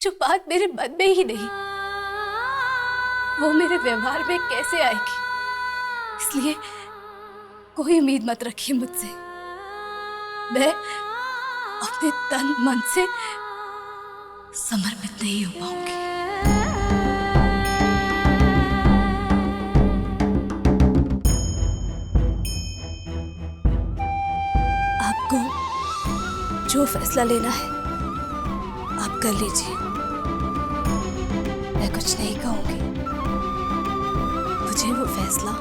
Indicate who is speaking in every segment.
Speaker 1: जो बात मेरे मन में ही नहीं, वो मेरे व्यवहार में कैसे आएगी? इसलिए कोई उम्मीद मत रखिए मुझसे। मैं अपने तन मन से समर्पित नहीं हो पाऊंगी। आपको जो फैसला लेना है आप कर लीजिए, मैं कुछ नहीं कहूंगी। मुझे वो फैसला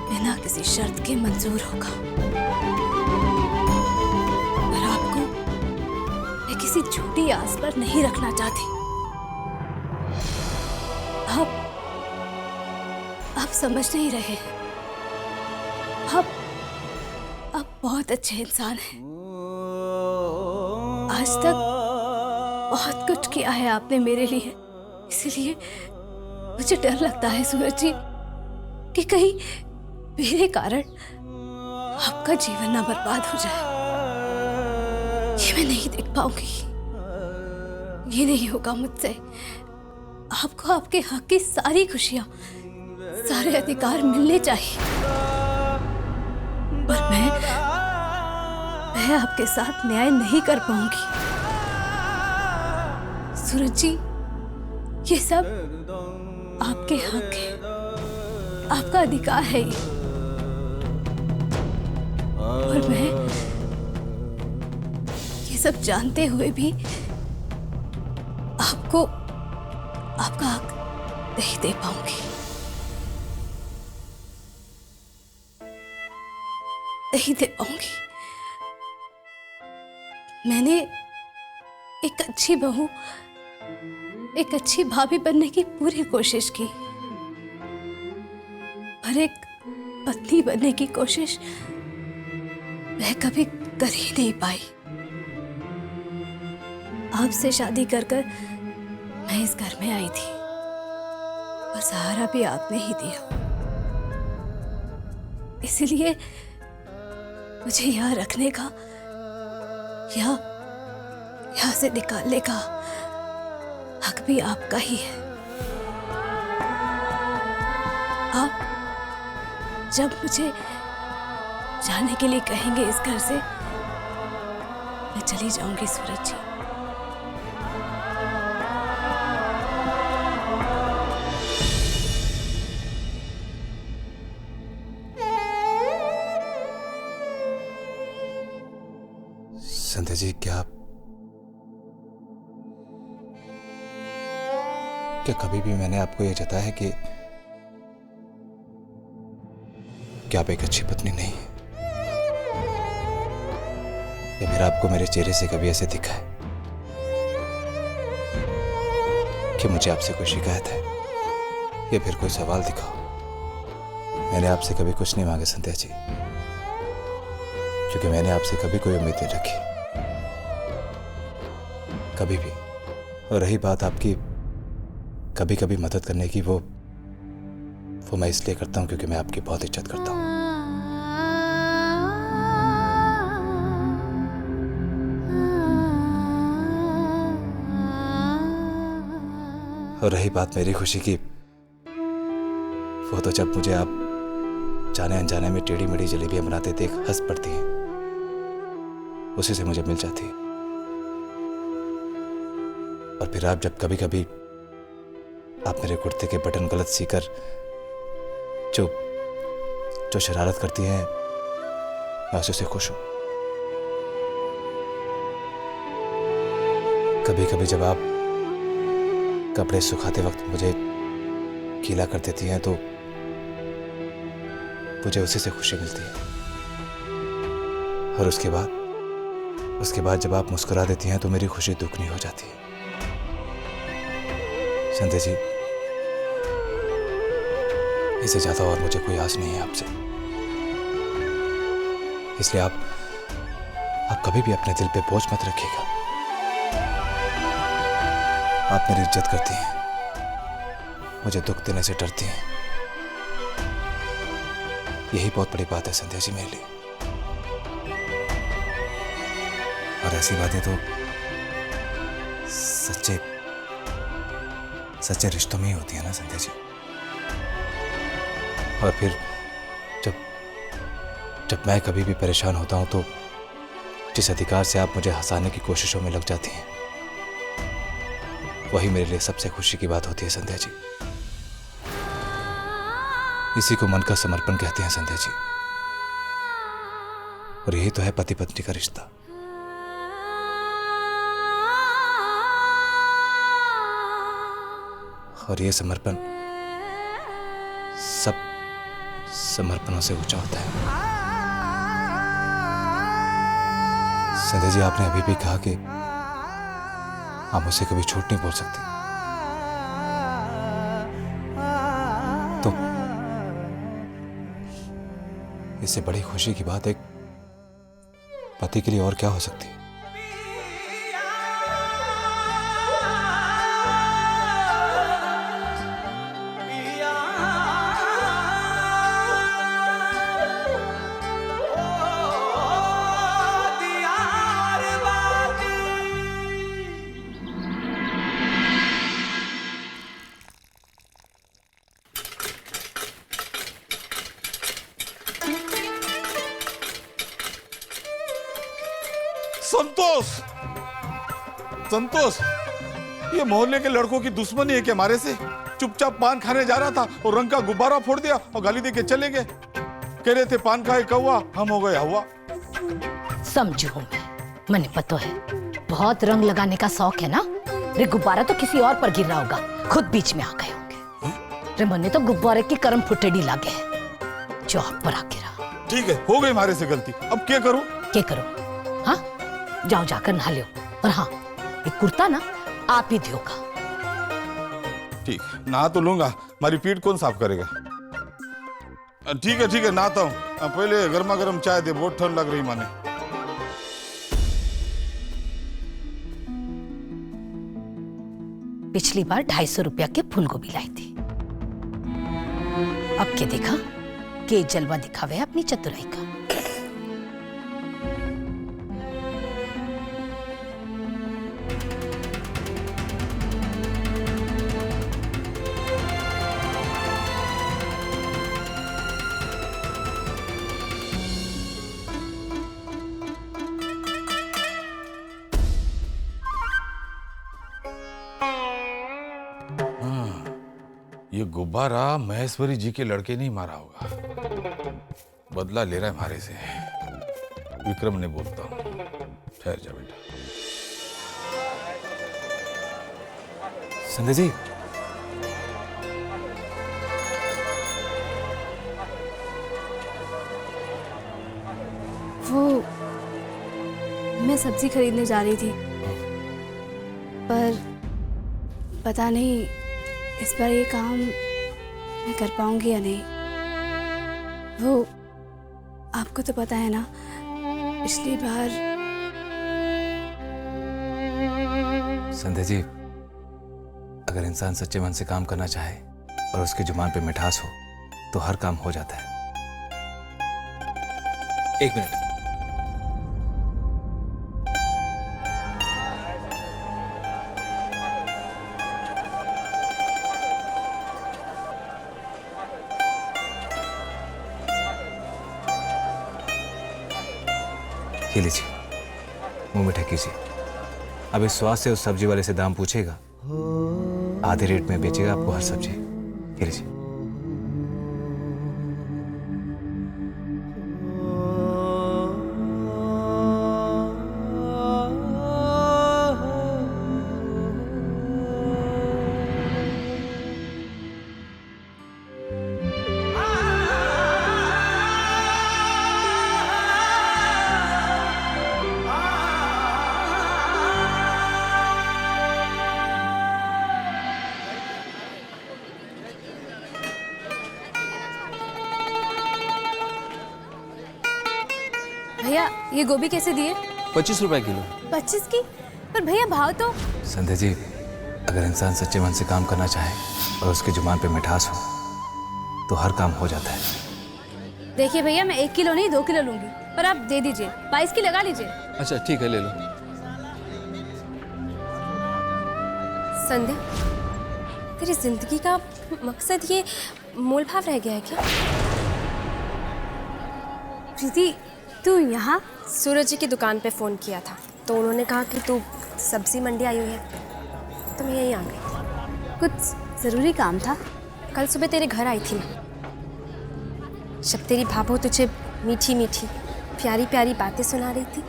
Speaker 1: बिना किसी शर्त के मंजूर होगा। पर आपको मैं किसी झूठी आस पर नहीं रखना चाहती। आप समझ नहीं रहे। आप बहुत अच्छे इंसान हैं। आज तक बहुत कुछ किया है आपने मेरे लिए, इसलिए मुझे डर लगता है सूरज जी कि कहीं मेरे कारण आपका जीवन ना बर्बाद हो जाए। ये मैं नहीं देख पाऊंगी, ये नहीं होगा मुझसे। आपको आपके हक की सारी खुशियां, सारे अधिकार मिलने चाहिए। पर मैं आपके साथ न्याय नहीं कर पाऊंगी सूरज जी। ये सब आपके हक है, आपका अधिकार है ये। और मैं ये सब जानते हुए भी आपको आपका हक नहीं दे पाऊंगी, नहीं दे पाऊंगी। मैंने एक अच्छी बहू, एक अच्छी भाभी बनने की पूरी कोशिश की, पर एक पत्नी बनने की कोशिश मैं कभी कर ही नहीं पाई। आपसे शादी कर कर मैं इस घर में आई थी और सहारा भी आपने ही दिया। इसलिए मुझे यहाँ रखने का या यहाँ से निकालने का हक भी आपका ही है। आप जब मुझे जाने के लिए कहेंगे इस घर से, मैं चली जाऊंगी सूरज जी।
Speaker 2: संध्या जी, क्या कभी भी मैंने आपको यह जताया है कि आप एक अच्छी पत्नी नहीं है? या फिर आपको मेरे चेहरे से कभी ऐसे दिखा है कि मुझे आपसे कोई शिकायत है या फिर कोई सवाल दिखाओ? मैंने आपसे कभी कुछ नहीं मांगा संध्या जी, क्योंकि मैंने आपसे कभी कोई उम्मीद नहीं रखी, कभी भी। और रही बात आपकी कभी कभी मदद करने की, वो मैं इसलिए करता हूं क्योंकि मैं आपकी बहुत इज्जत करता हूं। और रही बात मेरी खुशी की, वो तो जब मुझे आप जाने अनजाने में टेढ़ी मेढ़ी जलेबियां बनाते देख हंस पड़ती हैं, उसी से मुझे मिल जाती है। और फिर आप जब कभी कभी आप मेरे कुर्ते के बटन गलत सीकर जो शरारत करती हैं, मैं उसी से खुश हूं। कभी कभी जब आप कपड़े सुखाते वक्त मुझे गीला कर देती हैं, तो मुझे उसी से खुशी मिलती है। और उसके बाद जब आप मुस्कुरा देती हैं तो मेरी खुशी दुगनी हो जाती है। संध्या जी, इससे ज्यादा और मुझे कोई आस नहीं है आपसे। इसलिए आप कभी भी अपने दिल पे बोझ मत रखिएगा। आप मेरी इज्जत करती हैं, मुझे दुख देने से डरती हैं, यही बहुत बड़ी बात है संध्या जी मेरे लिए। और ऐसी बातें तो सच्चे सच्चे रिश्तों में ही होती है ना संध्या जी। और फिर जब मैं कभी भी परेशान होता हूं तो जिस अधिकार से आप मुझे हंसाने की कोशिशों में लग जाती हैं, वही मेरे लिए सबसे खुशी की बात होती है संध्या जी। इसी को मन का समर्पण कहते हैं संध्या जी। और यही तो है पति पत्नी का रिश्ता। और ये समर्पण सब समर्पणों से ऊंचा होता है। संध्या जी, आपने अभी भी कहा कि आप मुझसे कभी झूठ नहीं बोल सकती, तो इससे बड़ी खुशी की बात एक पति के लिए और क्या हो सकती है।
Speaker 3: संतोष, संतोष, ये मोहल्ले के लड़कों की दुश्मनी है क्या हमारे से? चुपचाप पान खाने जा रहा था और रंग का गुब्बारा फोड़ दिया और गाली दे के चले गए। कह रहे थे पान खाए कौवा, हम हो गए हवा।
Speaker 4: समझू मैंने पता है, बहुत रंग लगाने का शौक है ना। रे गुब्बारा तो किसी और पर गिर रहा होगा, खुद बीच में आ गए होंगे। रे मन्ने तो गुब्बारे की करम फुटेडी लागे है जो आप पर आ गिरा। ठीक
Speaker 3: है, हो गई हमारे से गलती, अब क्या करूं?
Speaker 4: क्या करो? हाँ, जाओ जाकर नहा लो। और हाँ, ये कुर्ता ना आप ही दियोगा।
Speaker 3: ठीक, नहा तो लूंगा, हमारी पीठ कौन साफ करेगा? ठीक है, नहाता हूँ। पहले गर्मा गर्म चाय दे, बहुत ठंड लग रही माने।
Speaker 4: पिछली बार 250 रुपया के फूल गोभी लाई थी। अब क्या देखा के जलवा दिखावे अपनी चतुराई का।
Speaker 3: ये गुब्बारा महेश्वरी जी के लड़के नहीं मारा होगा, बदला ले रहा है हमारे से। विक्रम ने बोलता हूँ, ठहर जा बेटा।
Speaker 2: संध्या जी,
Speaker 1: वो मैं सब्जी खरीदने जा रही थी, पर पता नहीं इस बार ये काम मैं कर पाऊंगी या नहीं। वो आपको तो पता है ना, पिछली बार।
Speaker 2: संध्या जी, अगर इंसान सच्चे मन से काम करना चाहे और उसकी जुबान पे मिठास हो तो हर काम हो जाता है। एक मिनट। ये लीजिए, मुंह मीठा कीजिए। अब इस स्वाद से उस सब्जी वाले से दाम पूछेगा, आधे रेट में बेचेगा आपको हर सब्जी। ये लीजिए।
Speaker 1: भैया, ये गोभी कैसे दिए?
Speaker 5: 25 रुपए किलो।
Speaker 1: 25 की? पर भैया भाव तो।
Speaker 2: संध्या जी, अगर इंसान सच्चे मन से काम करना चाहे और उसकी जुबान पे मिठास हो तो हर काम हो जाता है।
Speaker 1: देखिए भैया, मैं 1 किलो नहीं 2 किलो लूंगी, पर आप दे दीजिए। 22 की लगा लीजिए।
Speaker 5: अच्छा ठीक है, ले लो। संध्या, तेरी जिंदगी का मकसद ये मोल भाव रह गया है क्या?
Speaker 1: प्रीति, तू यहाँ?
Speaker 5: सूरज जी की दुकान पे फ़ोन किया था तो उन्होंने कहा कि तू सब्जी मंडी आई हुई है तो मैं यहीं आ गई।
Speaker 1: कुछ ज़रूरी काम था?
Speaker 5: कल सुबह तेरे घर आई थी मैं, जब तेरी भाभो तुझे मीठी मीठी प्यारी प्यारी बातें सुना रही थी,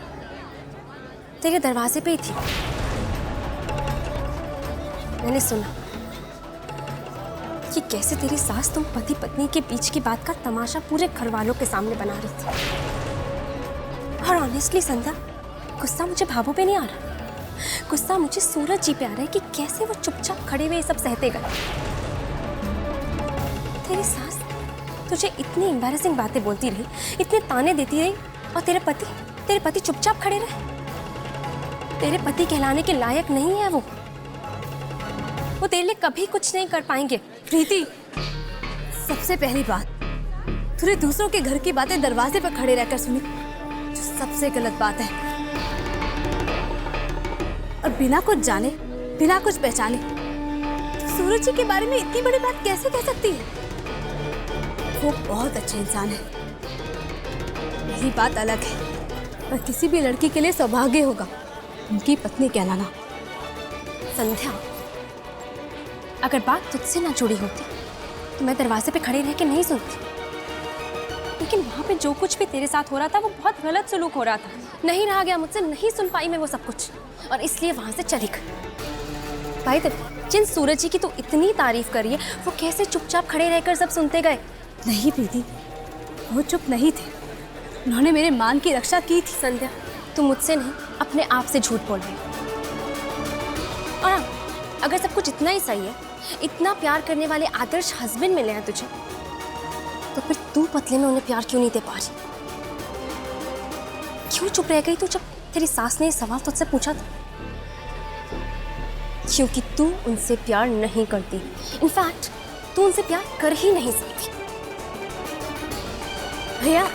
Speaker 5: तेरे दरवाजे पे ही थी। मैंने सुना कि कैसे तेरी सास तुम पति पत्नी के बीच की बात का तमाशा पूरे घर वालों के सामने बना रही थी। और ऑनेस्टली संध्या, गुस्सा मुझे भाभो पे नहीं आ रहा, गुस्सा मुझे सूरज जी पे आ रहा है कि कैसे वो चुपचाप खड़े हुए ये सब सहते गए। तेरी सास तुझे इतनी एम्बैरेसिंग बातें बोलती रही, इतने ताने देती रही, और तेरे पति चुपचाप खड़े रहे। तेरे पति कहलाने के लायक नहीं है वो तेरे लिए कभी कुछ नहीं कर पाएंगे।
Speaker 1: प्रीति, सबसे पहली बात, तूने दूसरों के घर की बातें दरवाजे पर खड़े रहकर सुनी, जो सबसे गलत बात है। और बिना कुछ जाने, बिना कुछ पहचाने तो सूरज जी के बारे में इतनी बड़ी बात कैसे कह सकती है? वो बहुत अच्छे इंसान है, मेरी बात अलग है। पर किसी भी लड़की के लिए सौभाग्य होगा उनकी पत्नी कहलाना।
Speaker 5: संध्या, अगर बात तुझसे ना जुड़ी होती तो मैं दरवाजे पे खड़े रह के नहीं सुनती, लेकिन वहाँ पे जो कुछ भी तेरे साथ हो रहा था वो बहुत गलत सलूक हो रहा था। नहीं रहा गया मुझसे, नहीं सुन पाई मैं वो सब कुछ, और इसलिए वहाँ से चली गई। भाई जिन सूरज जी की तो इतनी तारीफ करी है, वो कैसे चुपचाप खड़े रहकर सब सुनते गए?
Speaker 1: नहीं प्रीति, वो चुप नहीं थे, उन्होंने मेरे मान की रक्षा की थी।
Speaker 5: संध्या, तू मुझसे नहीं अपने आप से झूठ बोल रही है। और हाँ, अगर सब कुछ इतना ही सही है, इतना प्यार करने वाले आदर्श हस्बैंड मिले हैं तुझे, तो फिर तू पतले में उन्हें प्यार क्यों नहीं दे पा रही? क्यों चुप रह गई तू जब तेरी सास ने ये सवाल तुझसे पूछा था? क्योंकि तू उनसे प्यार नहीं करती। इनफैक्ट तू उनसे प्यार कर ही नहीं सकती।
Speaker 1: भैया,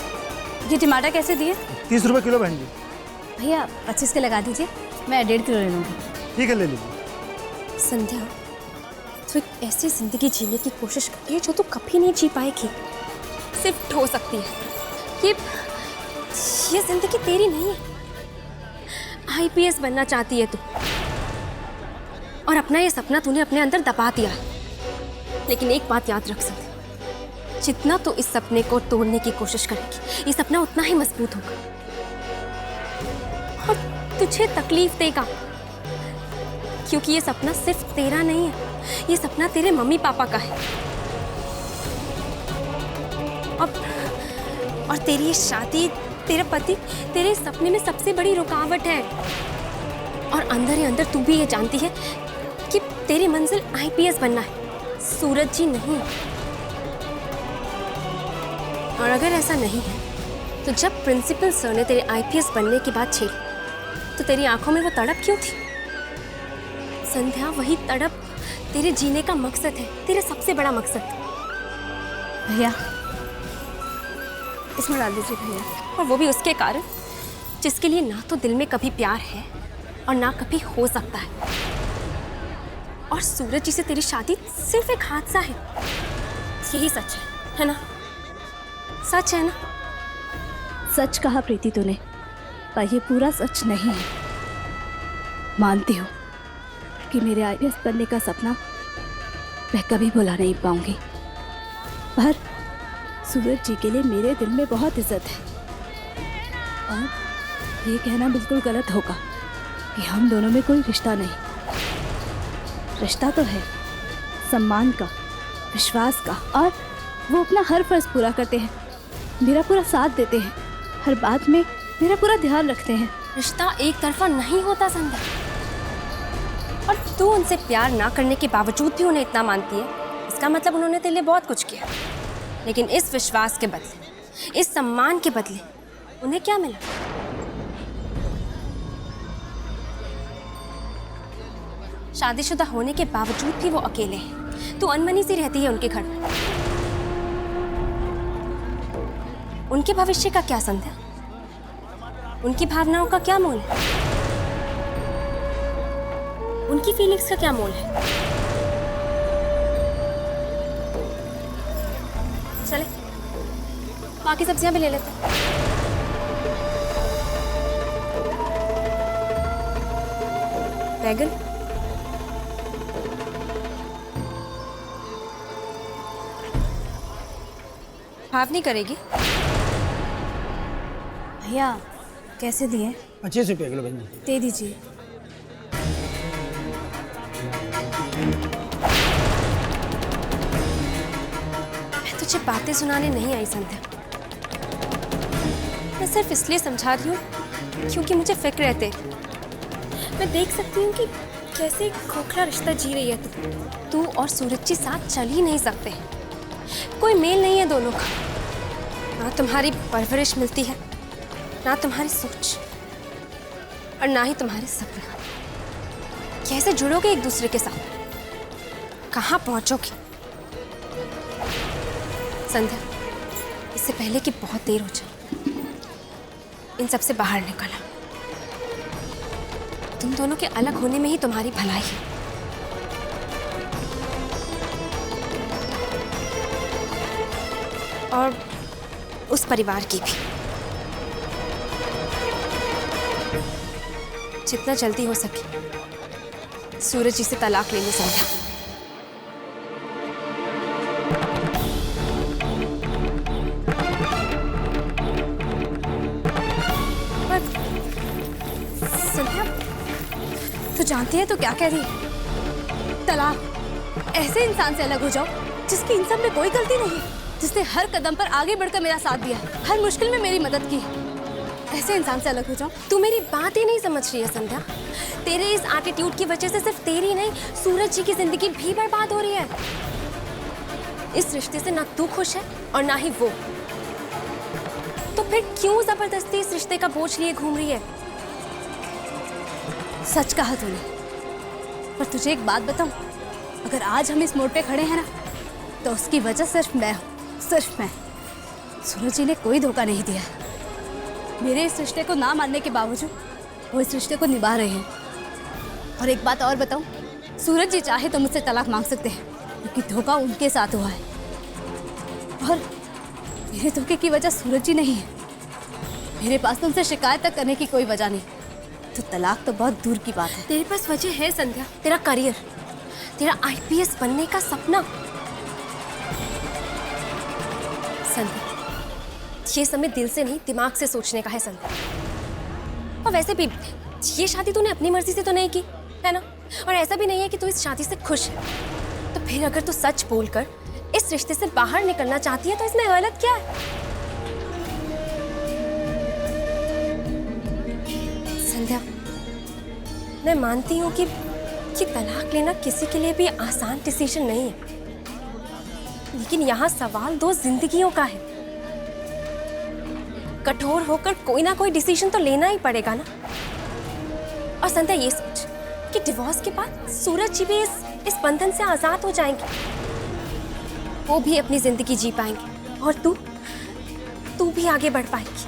Speaker 1: ये टमाटर कैसे दिए?
Speaker 6: 30 रुपए किलो बहन जी।
Speaker 1: भैया 25 के लगा दीजिए, मैं 1.5 किलो ले लूँगी।
Speaker 6: ठीक है, ले लीजिए।
Speaker 5: संध्या, तू एक ऐसी जिंदगी जीने की कोशिश करती है जो तू कभी नहीं जी पाएगी, सिर्फ हो सकती है। ये जिंदगी तेरी नहीं है। आईपीएस बनना चाहती है तू, और अपना ये सपना तूने अपने अंदर दबा दिया है। लेकिन एक बात याद रख सकते, जितना तो इस सपने को तोड़ने की कोशिश करेगी, ये सपना उतना ही मजबूत होगा और तुझे तकलीफ देगा, क्योंकि ये सपना सिर्फ तेरा नहीं है, ये सपना तेरे मम्मी पापा का है। और तेरी ये शादी, तेरा पति तेरे सपने में सबसे बड़ी रुकावट है। और अंदर ही अंदर तू भी ये जानती है कि तेरी मंजिल आईपीएस बनना है, सूरज जी नहीं। और अगर ऐसा नहीं है तो जब प्रिंसिपल सर ने तेरे आईपीएस बनने की बात छेड़ी तो तेरी आंखों में वो तड़प क्यों थी? संध्या, वही तड़प तेरे जीने का मकसद है, तेरा सबसे बड़ा मकसद।
Speaker 1: भैया, इसमें डाल दीजिए भैया।
Speaker 5: और वो भी उसके कारण जिसके लिए ना तो दिल में कभी प्यार है और ना कभी हो सकता है। और सूरज जी से तेरी शादी सिर्फ एक हादसा है। यही सच है ना? सच है ना?
Speaker 1: सच कहा प्रीति तूने, पर ये पूरा सच नहीं है। मानती हूँ कि मेरे आईपीएस बनने का सपना मैं कभी भुला नहीं पाऊंगी, पर सूरज जी के लिए मेरे दिल में बहुत इज्जत है। और ये कहना बिल्कुल गलत होगा कि हम दोनों में कोई रिश्ता नहीं। रिश्ता तो है, सम्मान का, विश्वास का, और वो अपना हर फर्ज पूरा करते हैं, मेरा पूरा साथ देते हैं, हर बात में मेरा पूरा ध्यान रखते हैं।
Speaker 5: रिश्ता एक तरफा नहीं होता संध्या, और तू उनसे प्यार ना करने के बावजूद भी उन्हें इतना मानती है, इसका मतलब उन्होंने तेरे लिए बहुत कुछ किया। लेकिन इस विश्वास के बदले, इस सम्मान के बदले उन्हें क्या मिला? शादीशुदा होने के बावजूद भी वो अकेले हैं। तू अनमनी सी रहती है उनके घर में। उनके भविष्य का क्या संध्या? उनकी भावनाओं का क्या मोल है? इनकी फीलिंग्स का क्या मोल है? चले बाकी सब्जियां भी ले लेते हैं। बैगन, भाव नहीं करेगी?
Speaker 1: भैया कैसे दिए?
Speaker 6: 25 रुपये किलो बहन जी।
Speaker 1: दे दीजिए।
Speaker 5: मैं तुझे बातें सुनाने नहीं आई संध्या। मैं सिर्फ इसलिए समझा रही हूँ क्योंकि मुझे फिक्र है तेरी। मैं देख सकती हूँ कि कैसे एक खोखला रिश्ता जी रही है तू और सूरज जी साथ चल ही नहीं सकते। कोई मेल नहीं है दोनों का। ना तुम्हारी परवरिश मिलती है, ना तुम्हारी सोच, और ना ही तुम्हारे सपने। कैसे जुड़ोगे एक दूसरे के साथ? कहाँ पहुंचोगे? संध्या, इससे पहले कि बहुत देर हो जाए, इन सब से बाहर निकला। तुम दोनों के अलग होने में ही तुम्हारी भलाई है। और उस परिवार की भी। जितना जल्दी हो सके सूरज जी से तलाक ले लो संध्या। पर संध्या,
Speaker 1: तो जानती है तो क्या कह रही है? तलाक? ऐसे इंसान से अलग हो जाओ जिसकी इन सब में कोई गलती नहीं, जिसने हर कदम पर आगे बढ़कर मेरा साथ दिया, हर मुश्किल में मेरी मदद की। ऐसे इंसान से अलग हो जाओ?
Speaker 5: तू मेरी बात ही नहीं समझ रही है संध्या। तेरे इस एटीट्यूड की वजह से सिर्फ तेरी नहीं, सूरज जी की जिंदगी भी बर्बाद हो रही है। इस रिश्ते से ना तू खुश है और ना ही वो। तो फिर क्यों जबरदस्ती इस रिश्ते का बोझ लिए घूम रही है?
Speaker 1: सच कहा तूने। पर तुझे एक बात बताऊं, अगर आज हम इस मोड़ पे खड़े हैं ना, तो उसकी वजह सिर्फ मैं हूं, सिर्फ मैं। सूरज जी ने कोई धोखा नहीं दिया। मेरे इस रिश्ते को ना मानने के बावजूद वो इस रिश्ते को निभा रहे हैं। और एक बात और बताऊं, सूरज जी चाहे तो मुझसे तलाक मांग सकते हैं, क्योंकि धोखा उनके साथ हुआ है। और मेरे धोखे की वजह सूरज जी नहीं है। मेरे पास तो उनसे शिकायत तक करने की कोई वजह नहीं, तो तलाक तो बहुत दूर की बात है।
Speaker 5: तेरे पास वजह है संध्या, तेरा करियर, तेरा आईपीएस बनने का सपना। संध्या, ये समय दिल से नहीं दिमाग से सोचने का है संध्या। और वैसे भी ये शादी तूने अपनी मर्जी से तो नहीं की है ना, और ऐसा भी नहीं है कि तू इस शादी से खुश है। तो फिर अगर तू सच बोलकर इस रिश्ते से बाहर निकलना चाहती है तो इसमें गलत क्या है? संध्या, मैं मानती हूँ कि तलाक लेना किसी के लिए भी आसान डिसीजन नहीं है, लेकिन यहाँ सवाल दो जिंदगियों का है। कठोर होकर कोई ना कोई डिसीजन तो लेना ही पड़ेगा ना। और संध्या, ये सोच कि डिवोर्स के बाद सूरज जी भी इस बंधन से आजाद हो जाएंगे। वो भी अपनी जिंदगी जी पाएंगे और तू भी आगे बढ़ पाएगी,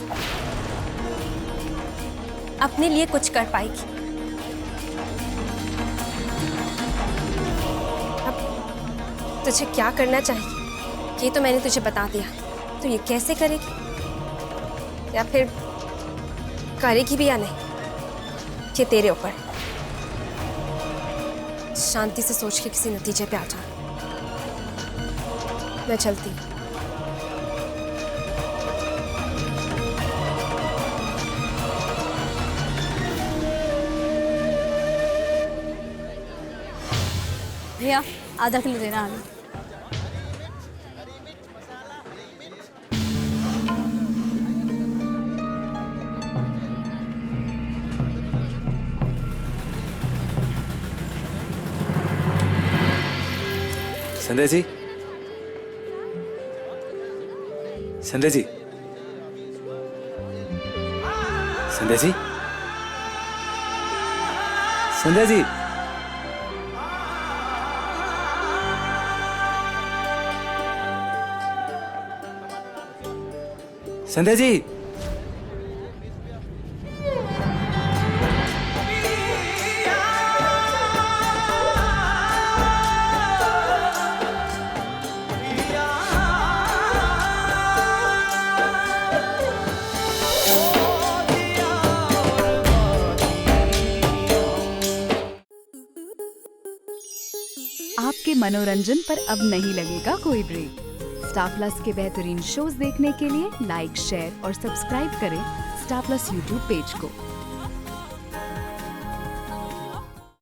Speaker 5: अपने लिए कुछ कर पाएगी। अब तुझे क्या करना चाहिए ये तो मैंने तुझे बता दिया। तो ये कैसे करेगी, या फिर करेगी भी या नहीं, ये तेरे ऊपर। शांति से सोच के किसी नतीजे पे आ जा। मैं चलती हूँ।
Speaker 1: भैया आधा किलो देना आलू।
Speaker 2: संध्या जी, संध्या जी, संध्या जी, संध्या जी, संध्या जी,
Speaker 7: आपके मनोरंजन पर अब नहीं लगेगा कोई ब्रेक। स्टार प्लस के बेहतरीन शोज देखने के लिए लाइक, शेयर और सब्सक्राइब करें स्टार प्लस यूट्यूब पेज को।